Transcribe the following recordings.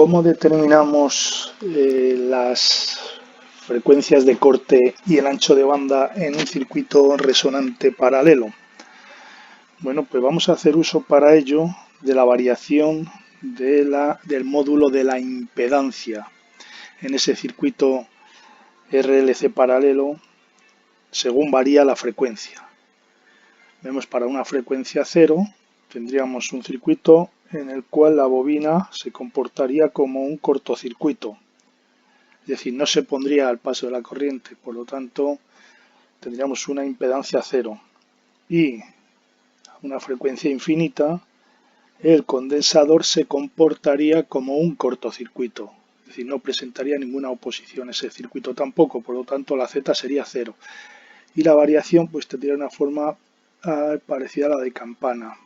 ¿Cómo determinamos las frecuencias de corte y el ancho de banda en un circuito resonante paralelo? Bueno, pues vamos a hacer uso para ello de la variación del módulo de la impedancia en ese circuito RLC paralelo según varía la frecuencia. Vemos para una frecuencia 0 tendríamos un circuito en el cual la bobina se comportaría como un cortocircuito, es decir, no se pondría al paso de la corriente, por lo tanto tendríamos una impedancia 0. Y a una frecuencia infinita el condensador se comportaría como un cortocircuito, es decir, no presentaría ninguna oposición ese circuito tampoco, por lo tanto la Z sería 0. Y la variación pues tendría una forma parecida a la de campana.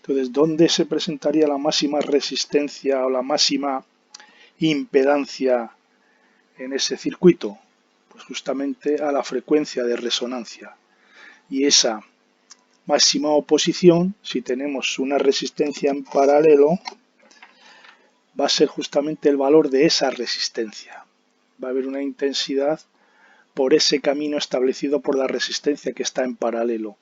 Entonces, ¿dónde se presentaría la máxima resistencia o la máxima impedancia en ese circuito? Pues justamente a la frecuencia de resonancia. Y esa máxima oposición, si tenemos una resistencia en paralelo, va a ser justamente el valor de esa resistencia. Va a haber una intensidad por ese camino establecido por la resistencia que está en paralelo.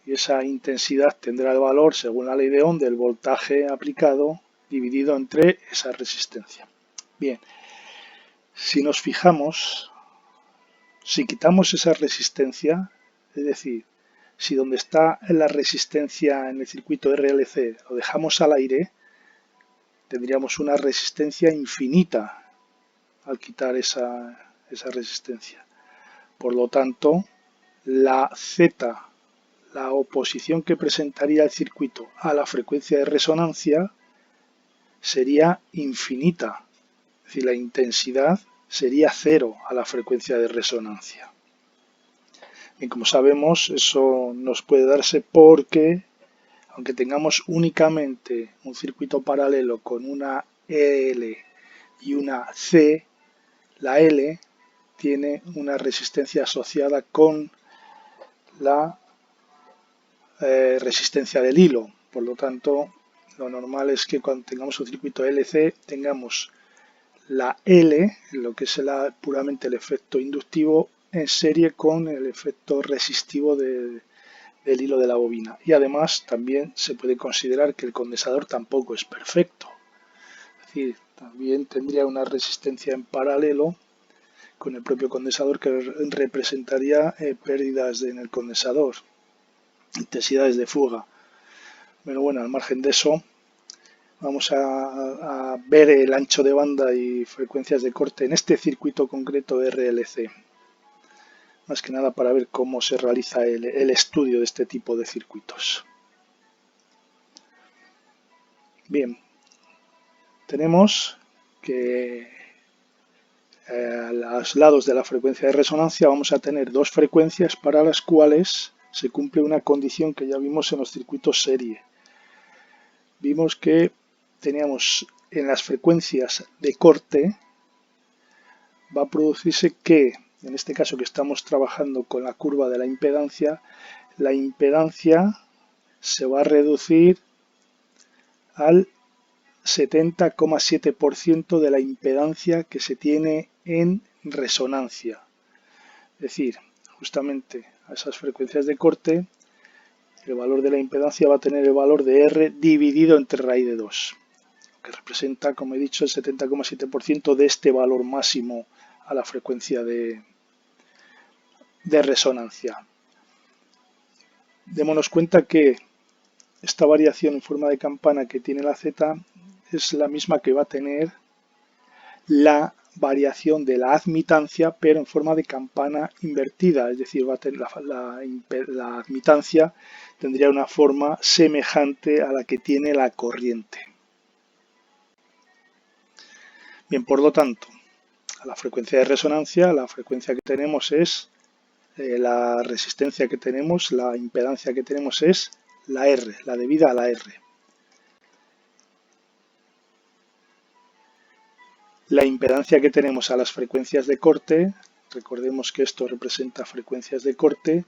Y esa intensidad tendrá el valor, según la ley de Ohm, del voltaje aplicado dividido entre esa resistencia. Bien, si nos fijamos, si quitamos esa resistencia, es decir, si donde está la resistencia en el circuito RLC lo dejamos al aire, tendríamos una resistencia infinita al quitar esa resistencia. Por lo tanto, la Z, la oposición que presentaría el circuito a la frecuencia de resonancia, sería infinita. Es decir, la intensidad sería 0 a la frecuencia de resonancia. Y como sabemos, eso nos puede darse porque, aunque tengamos únicamente un circuito paralelo con una L y una C, la L tiene una resistencia asociada con la resistencia del hilo. Por lo tanto, lo normal es que cuando tengamos un circuito LC tengamos la L, lo que es puramente el efecto inductivo, en serie con el efecto resistivo del hilo de la bobina. Y además también se puede considerar que el condensador tampoco es perfecto. Es decir, también tendría una resistencia en paralelo con el propio condensador que representaría pérdidas en el condensador, intensidades de fuga. Pero bueno, al margen de eso, vamos a ver el ancho de banda y frecuencias de corte en este circuito concreto de RLC. Más que nada para ver cómo se realiza el estudio de este tipo de circuitos. Bien, tenemos que a los lados de la frecuencia de resonancia vamos a tener dos frecuencias para las cuales se cumple una condición que ya vimos en los circuitos serie. Vimos que teníamos en las frecuencias de corte, va a producirse que, en este caso que estamos trabajando con la curva de la impedancia se va a reducir al 70,7% de la impedancia que se tiene en resonancia. Es decir, justamente a esas frecuencias de corte, el valor de la impedancia va a tener el valor de R dividido entre raíz de 2, que representa, como he dicho, el 70,7% de este valor máximo a la frecuencia de resonancia. Démonos cuenta que esta variación en forma de campana que tiene la Z es la misma que va a tener la variación de la admitancia, pero en forma de campana invertida, es decir, va a tener la admitancia tendría una forma semejante a la que tiene la corriente. Bien, por lo tanto, a la frecuencia de resonancia, la frecuencia que tenemos es la resistencia que tenemos, la impedancia que tenemos es la R, la debida a la R. La impedancia que tenemos a las frecuencias de corte, recordemos que esto representa frecuencias de corte,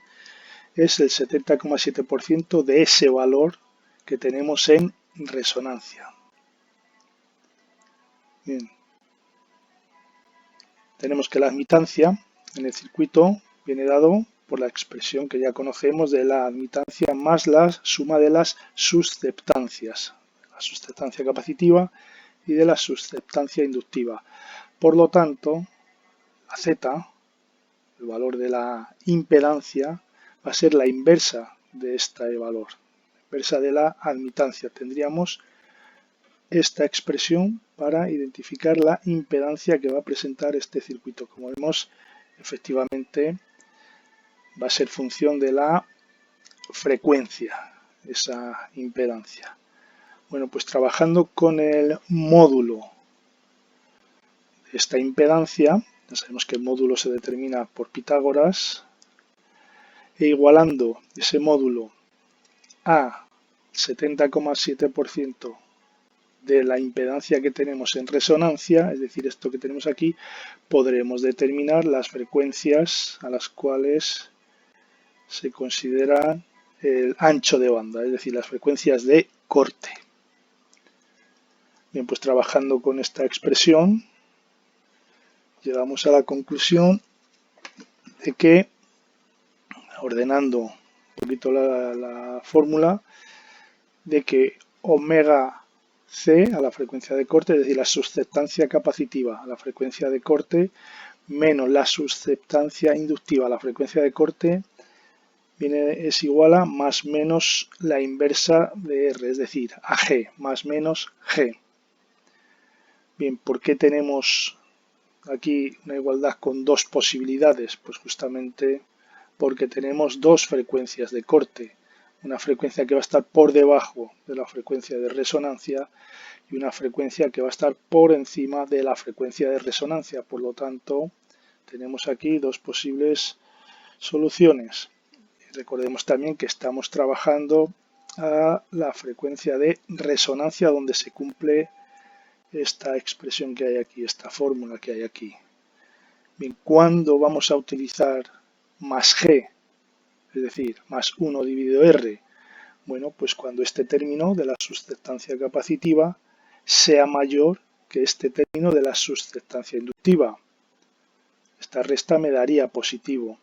es el 70,7% de ese valor que tenemos en resonancia. Bien. Tenemos que la admitancia en el circuito viene dado por la expresión que ya conocemos de la admitancia más la suma de las susceptancias, la susceptancia capacitiva y de la susceptancia inductiva. Por lo tanto, la Z, el valor de la impedancia, va a ser la inversa de este valor, inversa de la admitancia. Tendríamos esta expresión para identificar la impedancia que va a presentar este circuito. Como vemos, efectivamente va a ser función de la frecuencia, esa impedancia. Bueno, pues trabajando con el módulo de esta impedancia, ya sabemos que el módulo se determina por Pitágoras, e igualando ese módulo a 70,7% de la impedancia que tenemos en resonancia, es decir, esto que tenemos aquí, podremos determinar las frecuencias a las cuales se considera el ancho de banda, es decir, las frecuencias de corte. Bien, pues trabajando con esta expresión, llegamos a la conclusión de que, ordenando un poquito la fórmula, de que omega C a la frecuencia de corte, es decir, la susceptancia capacitiva a la frecuencia de corte, menos la susceptancia inductiva a la frecuencia de corte, es igual a más menos la inversa de R, es decir, a G, más menos G. Bien, ¿por qué tenemos aquí una igualdad con dos posibilidades? Pues justamente porque tenemos dos frecuencias de corte. Una frecuencia que va a estar por debajo de la frecuencia de resonancia y una frecuencia que va a estar por encima de la frecuencia de resonancia. Por lo tanto, tenemos aquí dos posibles soluciones. Recordemos también que estamos trabajando a la frecuencia de resonancia donde se cumple esta expresión que hay aquí, esta fórmula que hay aquí. Bien, ¿cuándo vamos a utilizar más G? Es decir, más 1 dividido R. Bueno, pues cuando este término de la susceptancia capacitiva sea mayor que este término de la susceptancia inductiva. Esta resta me daría positivo.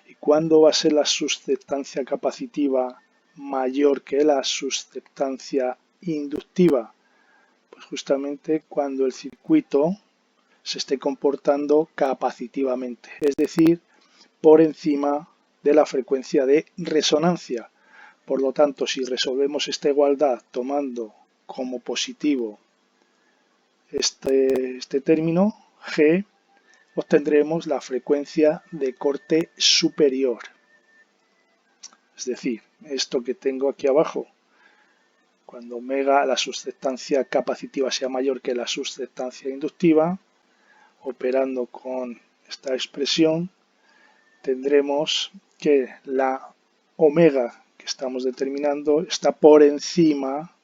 ¿Y cuándo va a ser la susceptancia capacitiva mayor que la susceptancia inductiva? Pues justamente cuando el circuito se esté comportando capacitivamente, es decir, por encima de la frecuencia de resonancia. Por lo tanto, si resolvemos esta igualdad tomando como positivo este término, G, obtendremos la frecuencia de corte superior. Es decir, esto que tengo aquí abajo, cuando omega, la susceptancia capacitiva, sea mayor que la susceptancia inductiva, operando con esta expresión, tendremos que la omega que estamos determinando está por encima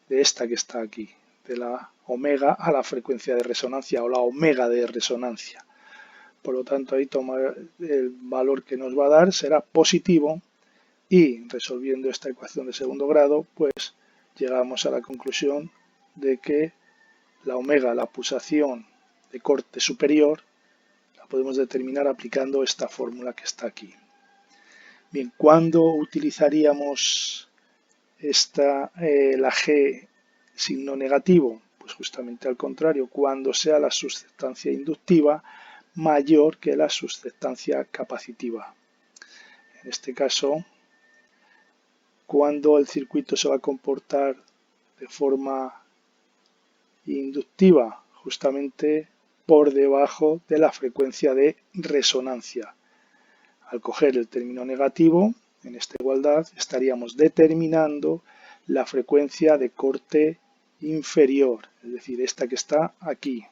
de esta que está aquí, de la omega a la frecuencia de resonancia o la omega de resonancia. Por lo tanto, ahí el valor que nos va a dar será positivo y resolviendo esta ecuación de segundo grado, pues llegamos a la conclusión de que la omega, la pulsación de corte superior, la podemos determinar aplicando esta fórmula que está aquí. Bien, ¿cuándo utilizaríamos la G signo negativo? Pues justamente al contrario, cuando sea la susceptancia inductiva mayor que la susceptancia capacitiva. En este caso, cuando el circuito se va a comportar de forma inductiva, justamente por debajo de la frecuencia de resonancia. Al coger el término negativo, en esta igualdad, estaríamos determinando la frecuencia de corte inferior, es decir, esta que está aquí.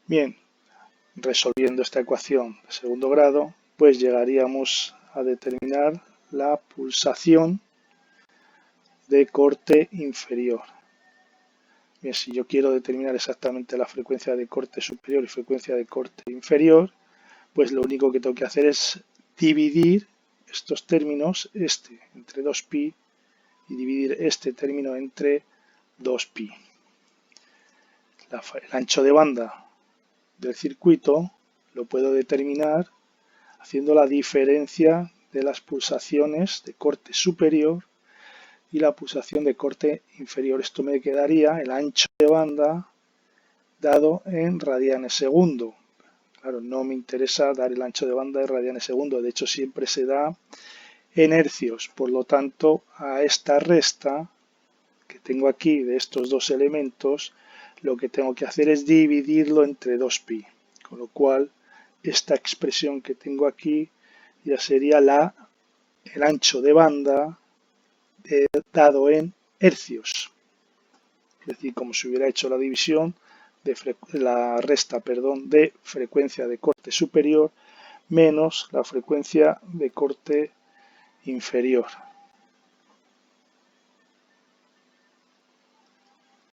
Bien, resolviendo esta ecuación de segundo grado, pues llegaríamos a determinar la pulsación de corte inferior. Bien, si yo quiero determinar exactamente la frecuencia de corte superior y frecuencia de corte inferior, pues lo único que tengo que hacer es dividir estos términos, entre 2pi, y dividir este término entre 2pi. el ancho de banda del circuito lo puedo determinar haciendo la diferencia de las pulsaciones de corte superior y la pulsación de corte inferior. Esto me quedaría el ancho de banda dado en radianes segundo. Claro, no me interesa dar el ancho de banda en radianes segundo, de hecho siempre se da en hercios. Por lo tanto, a esta resta que tengo aquí de estos dos elementos, lo que tengo que hacer es dividirlo entre 2pi, con lo cual esta expresión que tengo aquí ya sería el ancho de banda dado en hercios. Es decir, como si hubiera hecho la división de la resta, de frecuencia de corte superior menos la frecuencia de corte inferior.